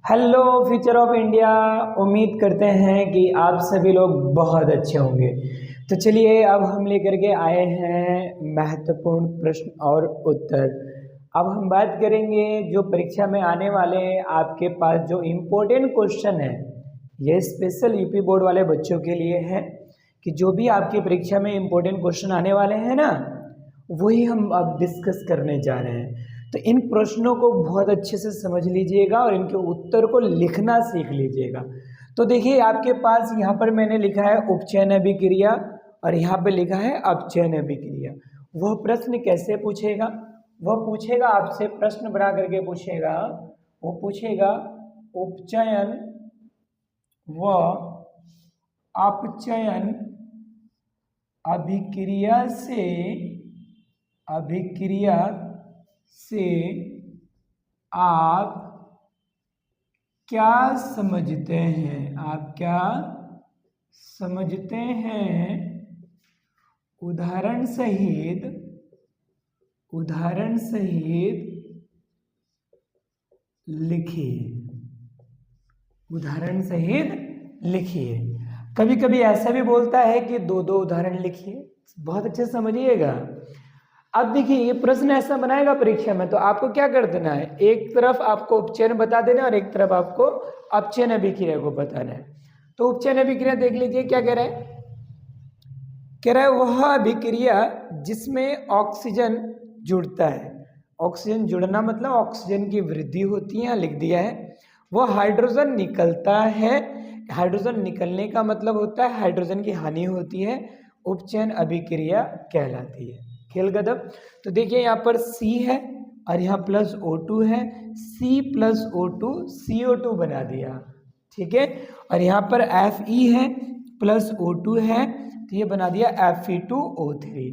Hello future of India. उम्मीद करते हैं कि आप सभी लोग बहुत अच्छे होंगे। तो चलिए अब हम लेकर के आए हैं महत्वपूर्ण प्रश्न और उत्तर। अब हम बात करेंगे जो परीक्षा में आने वाले आपके पास जो इम्पोर्टेंट क्वेश्चन है, ये स्पेशल यूपी बोर्ड वाले बच्चों के लिए है कि जो भी आपकी परीक्षा में इम्पोर्टेंट क्वेश्चन आने वाले हैं ना, वही हम अब डिस्कस करने जा रहे हैं। तो इन प्रश्नों को बहुत अच्छे से समझ लीजिएगा और इनके उत्तर को लिखना सीख लीजिएगा। तो देखिए आपके पास यहाँ पर मैंने लिखा है उपचयन अभिक्रिया और यहाँ पे लिखा है अपचयन अभिक्रिया। वह प्रश्न कैसे पूछेगा? वह पूछेगा आपसे, प्रश्न बना करके पूछेगा, वो पूछेगा उपचयन व अपचयन अभिक्रिया से आप क्या समझते हैं? आप क्या समझते हैं? उदाहरण सहित लिखिए। उदाहरण सहित लिखिए। कभी कभी ऐसा भी बोलता है कि दो दो उदाहरण लिखिए। बहुत अच्छे से समझिएगा। अब देखिए ये प्रश्न ऐसा बनाएगा परीक्षा में, तो आपको क्या कर देना है, एक तरफ आपको उपचयन बता देना है और एक तरफ आपको अपचयन अभिक्रिया को बताना है। तो उपचयन अभिक्रिया देख लीजिए क्या कह रहा है। कह रहा है वह अभिक्रिया जिसमें ऑक्सीजन जुड़ता है। ऑक्सीजन जुड़ना मतलब ऑक्सीजन की वृद्धि होती है, लिख दिया है। वह हाइड्रोजन निकलता है। हाइड्रोजन निकलने का मतलब होता है हाइड्रोजन की हानि होती है। उपचयन अभिक्रिया कहलाती है। खेल गदब। तो देखिए यहाँ पर C है और यहाँ प्लस O2 है। C प्लस O2 CO2 बना दिया, ठीक है। और यहाँ पर Fe है प्लस O2 है, तो ये बना दिया Fe2O3।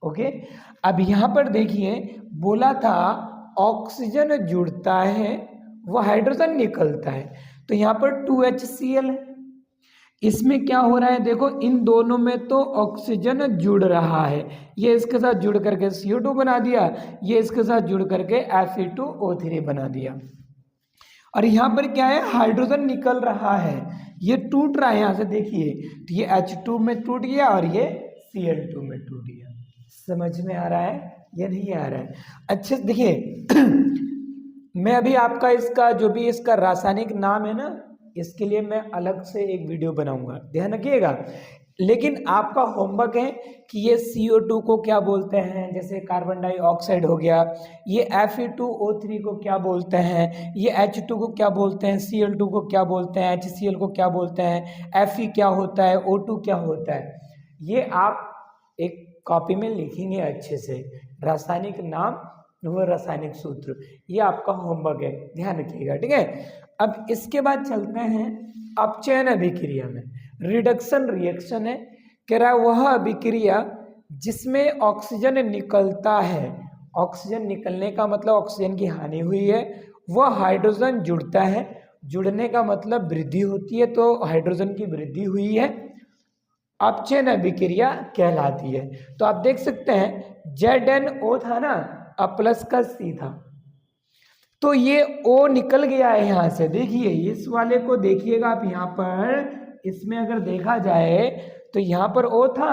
ओके। अब यहाँ पर देखिए बोला था ऑक्सीजन जुड़ता है, वो हाइड्रोजन निकलता है, तो यहाँ पर 2HCl है। इसमें क्या हो रहा है देखो, इन दोनों में तो ऑक्सीजन जुड़ रहा है। ये इसके साथ जुड़ करके CO2 बना दिया, ये इसके साथ जुड़ करके Fe2O3 बना दिया। और यहाँ पर क्या है, हाइड्रोजन निकल रहा है, ये टूट रहा है। यहाँ से देखिए तो ये H2 में टूट गया और ये Cl2 में टूट गया। समझ में आ रहा है या नहीं आ रहा है? अच्छे से देखिए मैं अभी आपका इसका जो भी इसका रासायनिक नाम है ना, इसके लिए मैं अलग से एक वीडियो बनाऊंगा, ध्यान रखिएगा। लेकिन आपका होमवर्क है कि ये CO2 को क्या बोलते हैं, जैसे कार्बन डाइऑक्साइड हो गया, ये Fe2O3 को क्या बोलते हैं, ये H2 को क्या बोलते हैं, Cl2 को क्या बोलते हैं, HCl को क्या बोलते हैं, Fe क्या होता है, O2 क्या होता है, ये आप एक कॉपी में लिखेंगे अच्छे से। रासायनिक नाम, वो रासायनिक सूत्र, ये आपका होमवर्क है, ध्यान रखिएगा, ठीक है। अब इसके बाद चलते हैं अपचयन अभिक्रिया में। रिडक्शन रिएक्शन है। कह रहा है वह अभिक्रिया जिसमें ऑक्सीजन निकलता है। ऑक्सीजन निकलने का मतलब ऑक्सीजन की हानि हुई है। वह हाइड्रोजन जुड़ता है, जुड़ने का मतलब वृद्धि होती है, तो हाइड्रोजन की वृद्धि हुई है, अपचयन अभिक्रिया कहलाती है। तो आप देख सकते हैं ZnO था ना, अब प्लस का C था, तो ये O निकल गया है यहाँ से। देखिए इस वाले को देखिएगा आप, यहाँ पर इसमें अगर देखा जाए तो यहाँ पर O था,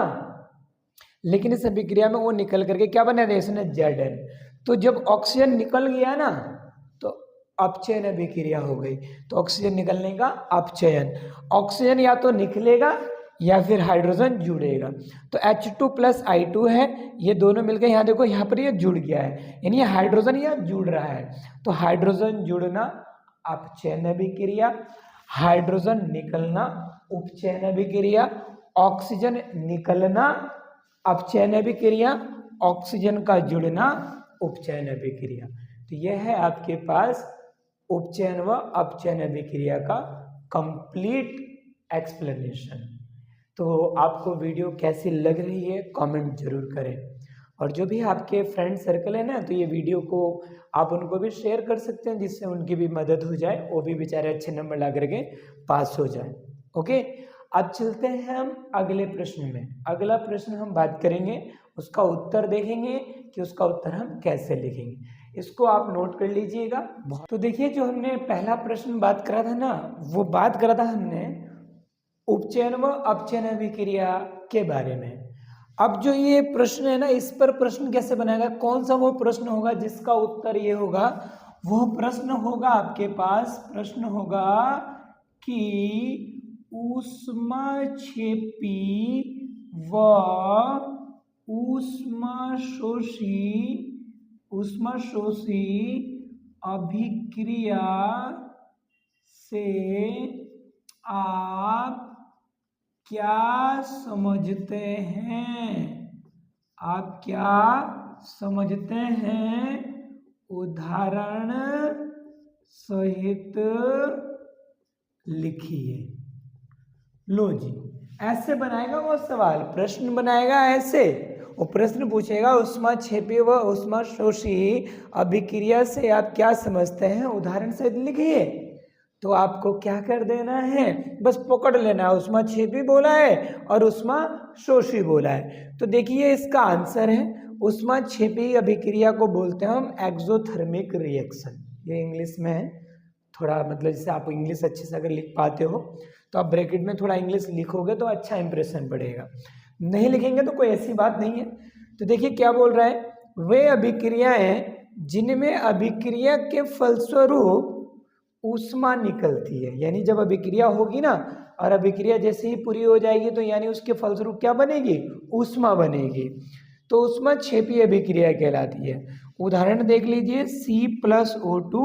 लेकिन इस अभिक्रिया में O निकल करके क्या बना दिया इसने, Zn। तो जब ऑक्सीजन निकल गया ना तो अपचयन अभिक्रिया हो गई। तो ऑक्सीजन निकलने का अपचयन, ऑक्सीजन या तो निकलेगा या फिर हाइड्रोजन जुड़ेगा। तो H2 प्लस I2 है, ये दोनों मिलकर यहाँ देखो यहाँ पर ये जुड़ गया है, यानी हाइड्रोजन यहाँ जुड़ रहा है। तो हाइड्रोजन जुड़ना अपचयन अभिक्रिया, हाइड्रोजन निकलना उपचयन अभिक्रिया, ऑक्सीजन निकलना अपचयन अभिक्रिया, ऑक्सीजन का जुड़ना उपचयन अभिक्रिया। तो यह है आपके पास उपचयन व अपचयन अभिक्रिया का कंप्लीट एक्सप्लेनेशन। तो आपको वीडियो कैसी लग रही है कमेंट जरूर करें, और जो भी आपके फ्रेंड सर्कल है ना, तो ये वीडियो को आप उनको भी शेयर कर सकते हैं, जिससे उनकी भी मदद हो जाए, वो भी बेचारे अच्छे नंबर ला करके पास हो जाए। ओके, अब चलते हैं हम अगले प्रश्न में। अगला प्रश्न हम बात करेंगे, उसका उत्तर देखेंगे कि उसका उत्तर हम कैसे लिखेंगे। इसको आप नोट कर लीजिएगा। तो देखिए जो हमने पहला प्रश्न बात करा था ना, वो बात करा था हमने उपचयन व अपचयन अभिक्रिया के बारे में। अब जो ये प्रश्न है ना, इस पर प्रश्न कैसे बनाएगा, कौन सा वो प्रश्न होगा जिसका उत्तर ये होगा, वो प्रश्न होगा आपके पास, प्रश्न होगा कि ऊष्माक्षेपी व ऊष्माशोषी अभिक्रिया से आप क्या समझते हैं, आप क्या समझते हैं, उदाहरण सहित लिखिए। लो जी, ऐसे बनाएगा वो सवाल, प्रश्न बनाएगा ऐसे, वो प्रश्न पूछेगा ऊष्माक्षेपी व ऊष्माशोषी अभिक्रिया से आप क्या समझते हैं, उदाहरण सहित लिखिए। तो आपको क्या कर देना है, बस पकड़ लेना है, ऊष्माक्षेपी बोला है और ऊष्माशोषी बोला है। तो देखिए इसका आंसर है, ऊष्माक्षेपी अभिक्रिया को बोलते हैं हम एक्सोथर्मिक रिएक्शन। ये इंग्लिश में है थोड़ा, मतलब जैसे आप इंग्लिश अच्छे से अगर लिख पाते हो तो आप ब्रैकेट में थोड़ा इंग्लिश लिखोगे तो अच्छा इंप्रेशन पड़ेगा, नहीं लिखेंगे तो कोई ऐसी बात नहीं है। तो देखिए क्या बोल रहा है, वे अभिक्रियाएं जिनमें अभिक्रिया के फलस्वरूप ऊष्मा निकलती है, यानी जब अभिक्रिया होगी ना और अभिक्रिया जैसे ही पूरी हो जाएगी तो यानी उसके फलस्वरूप क्या बनेगी, ऊष्मा बनेगी, तो ऊष्माक्षेपी अभिक्रिया कहलाती है। उदाहरण देख लीजिए, C+O2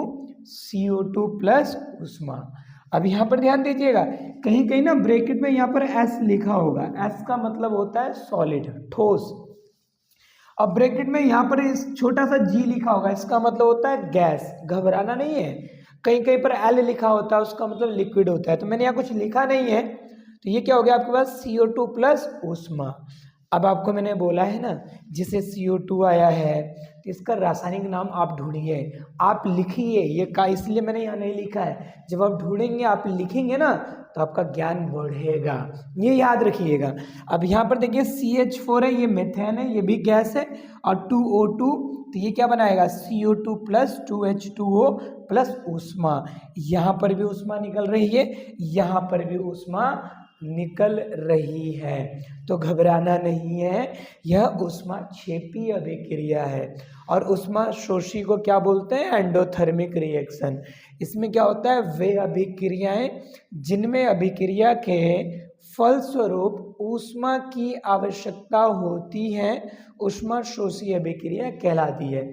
CO2 प्लस ऊष्मा। अब यहाँ पर ध्यान दीजिएगा, कहीं कहीं ना ब्रैकेट में यहाँ पर S लिखा होगा, S का मतलब होता है सॉलिड, ठोस। अब ब्रैकेट में यहाँ पर इस छोटा सा G लिखा होगा, इसका मतलब होता है गैस, घबराना नहीं है। कहीं कहीं पर L लिखा होता है, उसका मतलब लिक्विड होता है। तो मैंने यहाँ कुछ लिखा नहीं है, तो ये क्या हो गया आपके पास, CO2 प्लस ऊष्मा। अब आपको मैंने बोला है ना, जिसे CO2 आया है तो इसका रासायनिक नाम आप ढूंढिए, आप लिखिए, ये का इसलिए मैंने यहाँ नहीं लिखा है, जब आप ढूंढेंगे आप लिखेंगे ना तो आपका ज्ञान बढ़ेगा, ये याद रखिएगा। अब यहाँ पर देखिए CH4 है, ये मेथेन है, ये भी गैस है, और 2O2, तो ये क्या बनाएगा, CO2 प्लस 2H2O प्लस ऊष्मा। यहाँ पर भी ऊष्मा निकल रही है, यहाँ पर भी ऊष्मा निकल रही है, तो घबराना नहीं है, यह ऊष्माक्षेपी अभिक्रिया है। और ऊष्माशोषी को क्या बोलते हैं, एंडोथर्मिक रिएक्शन। इसमें क्या होता है, वे अभिक्रियाएं जिनमें अभिक्रिया के फलस्वरूप ऊष्मा की आवश्यकता होती है, ऊष्माशोषी अभिक्रिया कहलाती है।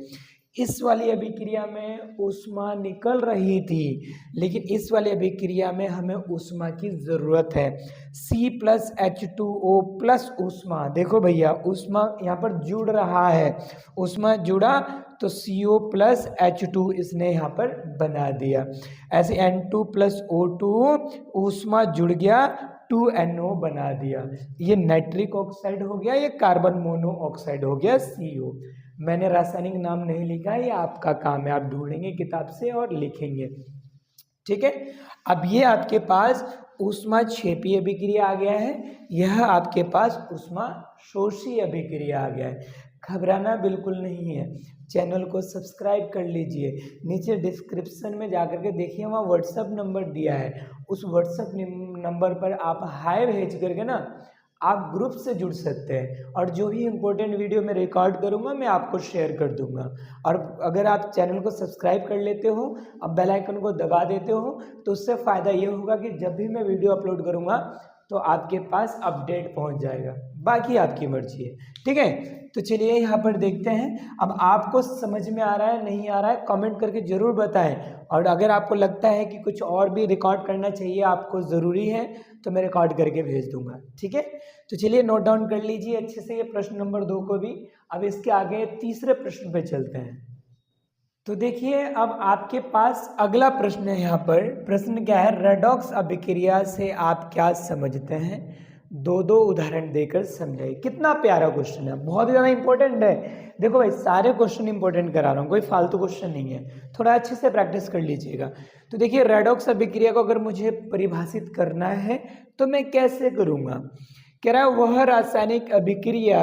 इस वाली अभिक्रिया में ऊष्मा निकल रही थी, लेकिन इस वाली अभिक्रिया में हमें ऊष्मा की ज़रूरत है। C+H2O प्लस ऊष्मा, देखो भैया ऊष्मा यहाँ पर जुड़ रहा है, ऊष्मा जुड़ा तो CO प्लस H2 इसने यहाँ पर बना दिया। ऐसे N2+O2 ऊष्मा जुड़ गया, 2NO बना दिया, ये नाइट्रिक ऑक्साइड हो गया, ये कार्बन मोनोऑक्साइड हो गया CO। मैंने रासायनिक नाम नहीं लिखा है, ये आपका काम है, आप ढूंढेंगे किताब से और लिखेंगे, ठीक है। अब ये आपके पास ऊष्माक्षेपी अभिक्रिया आ गया है, यह आपके पास ऊष्माशोषी अभिक्रिया आ गया है। घबराना बिल्कुल नहीं है, चैनल को सब्सक्राइब कर लीजिए, नीचे डिस्क्रिप्शन में जाकर के देखिए, वहाँ व्हाट्सएप नंबर दिया है, उस व्हाट्सएप नंबर पर आप हाय भेज करके ना आप ग्रुप से जुड़ सकते हैं, और जो भी इम्पोर्टेंट वीडियो मैं रिकॉर्ड करूंगा मैं आपको शेयर कर दूंगा। और अगर आप चैनल को सब्सक्राइब कर लेते हो, अब बेल आइकन को दबा देते हो, तो उससे फ़ायदा ये होगा कि जब भी मैं वीडियो अपलोड करूंगा तो आपके पास अपडेट पहुंच जाएगा। बाकी आपकी मर्जी है, ठीक है। तो चलिए यहाँ पर देखते हैं, अब आपको समझ में आ रहा है नहीं आ रहा है कमेंट करके ज़रूर बताएं, और अगर आपको लगता है कि कुछ और भी रिकॉर्ड करना चाहिए आपको ज़रूरी है तो मैं रिकॉर्ड करके भेज दूंगा, ठीक है। तो चलिए नोट डाउन कर लीजिए अच्छे से ये प्रश्न नंबर 2 को भी। अब इसके आगे तीसरे प्रश्न पे चलते हैं। तो देखिए अब आपके पास अगला प्रश्न है, यहाँ पर प्रश्न क्या है, रेडॉक्स अभिक्रिया से आप क्या समझते हैं, 2 उदाहरण देकर समझाइए। कितना प्यारा क्वेश्चन है, बहुत ही ज़्यादा इंपॉर्टेंट है। देखो भाई सारे क्वेश्चन इंपॉर्टेंट करा रहा हूँ, कोई फालतू क्वेश्चन नहीं है, थोड़ा अच्छे से प्रैक्टिस कर लीजिएगा। तो देखिए रेडॉक्स अभिक्रिया को अगर मुझे परिभाषित करना है तो मैं कैसे करूँगा, कह रहा है वह रासायनिक अभिक्रिया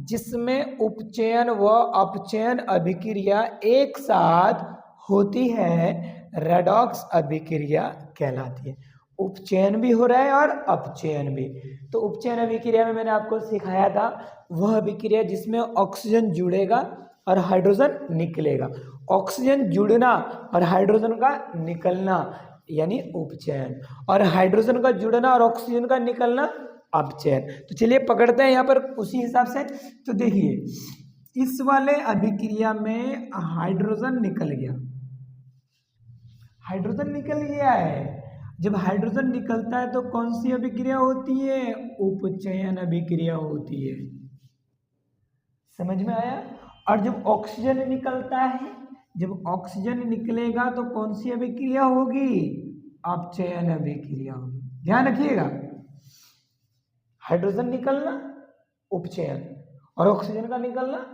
जिसमें उपचयन व अपचयन अभिक्रिया एक साथ होती है रेडॉक्स अभिक्रिया कहलाती है। उपचयन भी हो रहा है और अपचयन भी। तो उपचयन अभिक्रिया में मैंने आपको सिखाया था वह अभिक्रिया जिसमें ऑक्सीजन जुड़ेगा और हाइड्रोजन निकलेगा। ऑक्सीजन जुड़ना और हाइड्रोजन का निकलना यानी उपचयन, और हाइड्रोजन का जुड़ना और ऑक्सीजन का निकलना अपचयन। तो चलिए पकड़ते हैं यहाँ पर उसी हिसाब से। तो देखिए इस वाले अभिक्रिया में हाइड्रोजन निकल गया, हाइड्रोजन निकल गया है। जब हाइड्रोजन निकलता है तो कौन सी अभिक्रिया होती है? उपचयन अभिक्रिया होती है। समझ में आया? और जब ऑक्सीजन निकलता है, जब ऑक्सीजन निकलेगा तो कौन सी अभिक्रिया होगी? अपचयन अभिक्रिया होगी। ध्यान रखिएगा, हाइड्रोजन निकलना उपचयन और ऑक्सीजन का निकलना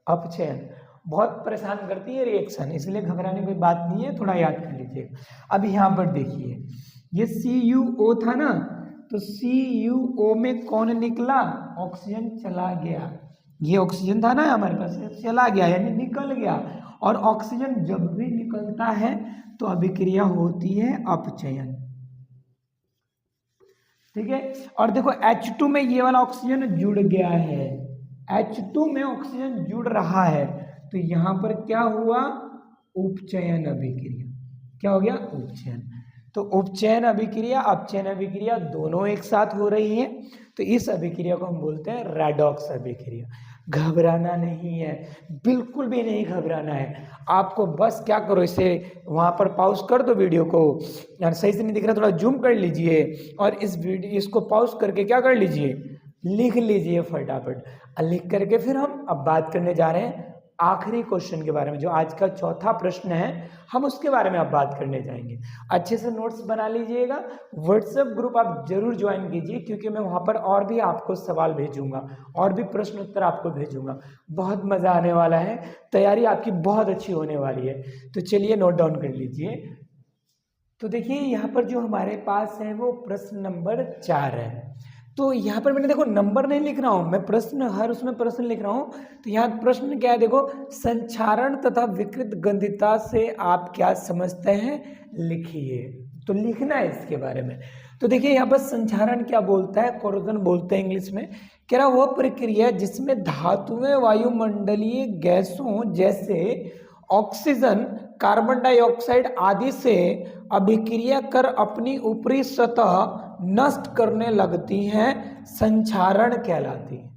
अपचयन। बहुत परेशान करती है रिएक्शन, इसलिए घबराने की कोई बात नहीं है, थोड़ा याद कर लीजिएगा। अब यहाँ पर देखिए ये CuO था ना, तो CuO में कौन निकला? ऑक्सीजन चला गया। ये ऑक्सीजन था ना हमारे पास, चला गया यानी निकल गया। और ऑक्सीजन जब भी निकलता है तो अभिक्रिया होती है अपचयन। ठीक है। और देखो H2 में ये वाला ऑक्सीजन जुड़ गया है, H2 में ऑक्सीजन जुड़ रहा है, तो यहाँ पर क्या हुआ? उपचयन अभिक्रिया। क्या हो गया? उपचयन। तो उपचयन अभिक्रिया अपचयन अभिक्रिया दोनों एक साथ हो रही है, तो इस अभिक्रिया को हम बोलते हैं रेडॉक्स अभिक्रिया। घबराना नहीं है, बिल्कुल भी नहीं घबराना है आपको। बस क्या करो, इसे वहाँ पर पॉज कर दो वीडियो को, यार सही से नहीं दिख रहा थोड़ा जूम कर लीजिए, और इसको पॉज करके क्या कर लीजिए, लिख लीजिए फटाफट। लिख करके फिर हम अब बात करने जा रहे हैं आखिरी क्वेश्चन के बारे में, जो आज का चौथा प्रश्न है, हम उसके बारे में अब बात करने जाएंगे। अच्छे से नोट्स बना लीजिएगा, व्हाट्सएप ग्रुप आप जरूर ज्वाइन कीजिए, क्योंकि मैं वहाँ पर और भी आपको सवाल भेजूंगा और भी प्रश्न उत्तर आपको भेजूंगा। बहुत मज़ा आने वाला है, तैयारी आपकी बहुत अच्छी होने वाली है। तो चलिए नोट डाउन कर लीजिए। तो देखिए यहाँ पर जो हमारे पास है वो प्रश्न नंबर 4 है। तो यहाँ पर मैंने देखो नंबर नहीं लिख रहा हूँ मैं, प्रश्न हर उसमें प्रश्न लिख रहा हूँ। तो यहाँ प्रश्न क्या है देखो, संक्षारण तथा विकृत गंधिता से आप क्या समझते हैं, लिखिए। तो लिखना है इसके बारे में। तो देखिए यहाँ पर संक्षारण क्या बोलता है, कोरोजन बोलते हैं इंग्लिश में। कह रहा वह प्रक्रिया जिसमें धातुएं वायुमंडलीय गैसों जैसे ऑक्सीजन, कार्बन डाइऑक्साइड आदि से अभिक्रिया कर अपनी ऊपरी सतह नष्ट करने लगती हैं, संक्षारण कहलाती है।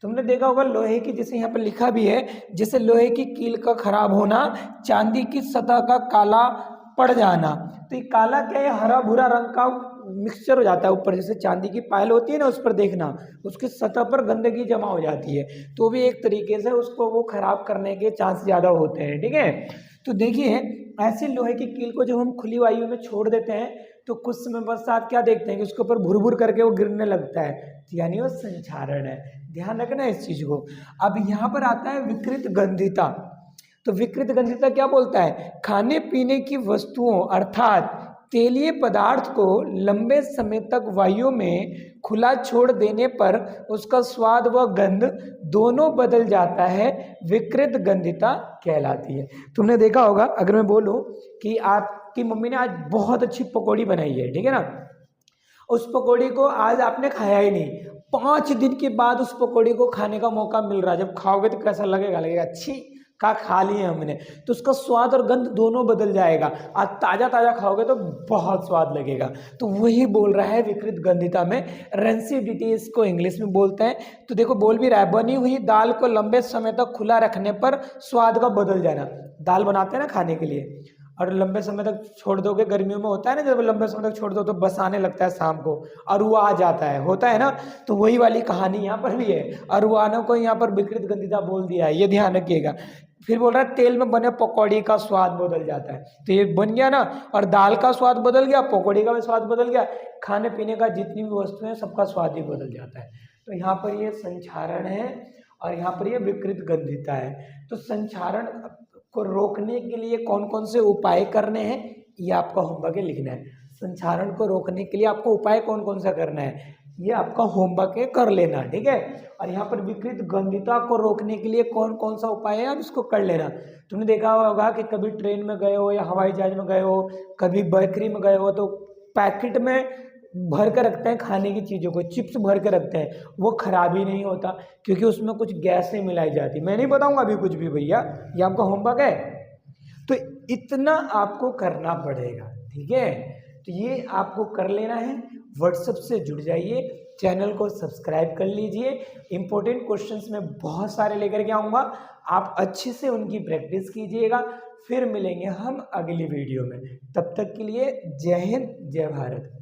तुमने देखा होगा लोहे की, जैसे यहाँ पर लिखा भी है, जैसे लोहे की कील का खराब होना, चांदी की सतह का काला पड़ जाना। तो ये काला क्या है, हरा भूरा रंग का मिक्सचर हो जाता है ऊपर, जैसे चांदी की पायल होती है ना, उस पर देखना उसकी सतह पर गंदगी जमा हो जाती है, तो भी एक तरीके से उसको वो खराब करने के चांस ज़्यादा होते हैं। ठीक है। तो देखिए ऐसे लोहे की कील को जब हम खुली वायु में छोड़ देते हैं तो कुछ समय पश्चात क्या देखते हैं कि उसके ऊपर भुर-भुर करके वो गिरने लगता है, यानी वो संक्षारण है। ध्यान रखना इस चीज को। अब यहाँ पर आता है विकृत गंधिता। तो विकृत गंधिता क्या बोलता है, खाने पीने की वस्तुओं अर्थात तेलीय पदार्थ को लंबे समय तक वायु में खुला छोड़ देने पर उसका स्वाद व गंध दोनों बदल जाता है, विकृत गंधिता कहलाती है। तुमने देखा होगा, अगर मैं बोलूं कि आपकी मम्मी ने आज बहुत अच्छी पकौड़ी बनाई है, ठीक है ना, उस पकौड़ी को आज आपने खाया ही नहीं, 5 दिन के बाद उस पकौड़ी को खाने का मौका मिल रहा है, जब खाओगे तो कैसा लगेगा, लगेगा अच्छी का खा लिए हमने, तो उसका स्वाद और गंध दोनों बदल जाएगा। आज ताज़ा ताज़ा खाओगे तो बहुत स्वाद लगेगा। तो वही बोल रहा है विकृत गंधिता में, रेंसिडिटी इसको इंग्लिश में बोलते हैं। तो देखो बोल भी रहा है, बनी हुई दाल को लंबे समय तक खुला रखने पर स्वाद का बदल जाना। दाल बनाते हैं ना खाने के लिए, और लंबे समय तक छोड़ दोगे, गर्मियों में होता है ना, जब लंबे समय तक छोड़ दो तो बसाने लगता है शाम को, अरुआ आ जाता है, होता है ना, तो वही वाली कहानी यहाँ पर भी है। अरुआनों को यहाँ पर विकृत गंधिता बोल दिया है, ये ध्यान रखिएगा। फिर बोल रहा है तेल में बने पकौड़ी का स्वाद बदल जाता है, तो ये बन गया ना, और दाल का स्वाद बदल गया, पकौड़ी का भी स्वाद बदल गया, खाने पीने का जितनी भी वस्तुएं हैं सबका स्वाद ही बदल जाता है। तो यहाँ पर ये संक्षारण है और यहाँ पर ये विकृत गंधिता है। तो संक्षारण को रोकने के लिए कौन कौन से उपाय करने हैं, ये आपका होमवर्क है, लिखना है। संक्षारण को रोकने के लिए आपको उपाय कौन कौन सा करना है, ये आपका होमवर्क है, कर लेना, ठीक है। और यहाँ पर विकृत गंधिता को रोकने के लिए कौन कौन सा उपाय है, आप इसको कर लेना। तुमने देखा होगा कि कभी ट्रेन में गए हो या हवाई जहाज में गए हो, कभी बेकरी में गए हो, तो पैकेट में भर कर रखते हैं खाने की चीज़ों को, चिप्स भर कर रखते हैं, वो खराब ही नहीं होता क्योंकि उसमें कुछ गैसें मिलाई जाती। मैं नहीं बताऊंगा अभी कुछ भी भैया, ये आपका होमवर्क है। तो इतना आपको करना पड़ेगा, ठीक है। तो ये आपको कर लेना है। व्हाट्सएप से जुड़ जाइए, चैनल को सब्सक्राइब कर लीजिए। इंपॉर्टेंट क्वेश्चंस में बहुत सारे लेकर के आऊँगा, आप अच्छे से उनकी प्रैक्टिस कीजिएगा। फिर मिलेंगे हम अगली वीडियो में, तब तक के लिए जय हिंद, जय भारत।